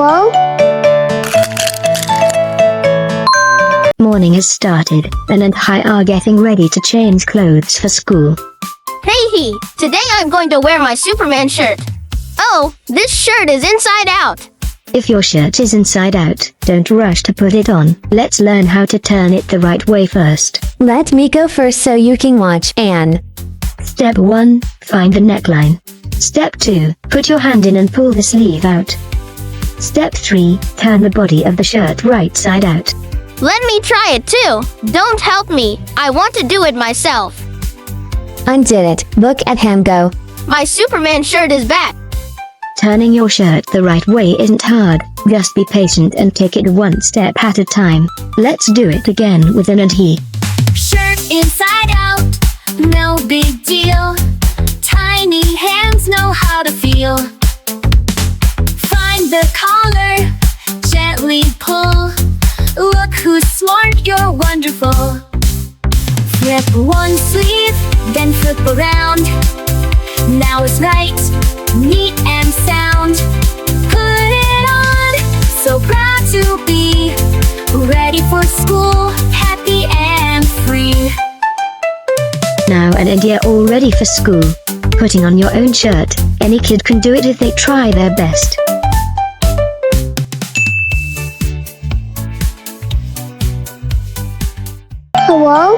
Hello? Morning has started, and I are getting ready to change clothes for school. Hey, today I'm going to wear my Superman shirt. Oh, this shirt is inside out. If your shirt is inside out, don't rush to put it on. Let's learn how to turn it the right way first. Let me go first so you can watch, Anne. Step 1, find the neckline. Step 2, put your hand in and pull the sleeve out. Step 3, turn the body of the shirt right side out. Let me try it too. Don't help me. I want to do it myself. Undid it. Look at him go. My Superman shirt is back. Turning your shirt the right way isn't hard. Just be patient and take it one step at a time. Let's do it again with an and he. Shirt inside out, no big deal. Tiny hands know how to feel. Find the collar, gently pull. Look who's smart, you're wonderful. Flip one sleeve, then flip around. Now it's right, neat and sound. Put it on, so proud to be ready for school, happy and free. Now and you're all ready for school. Putting on your own shirt, any kid can do it if they try their best. Hello?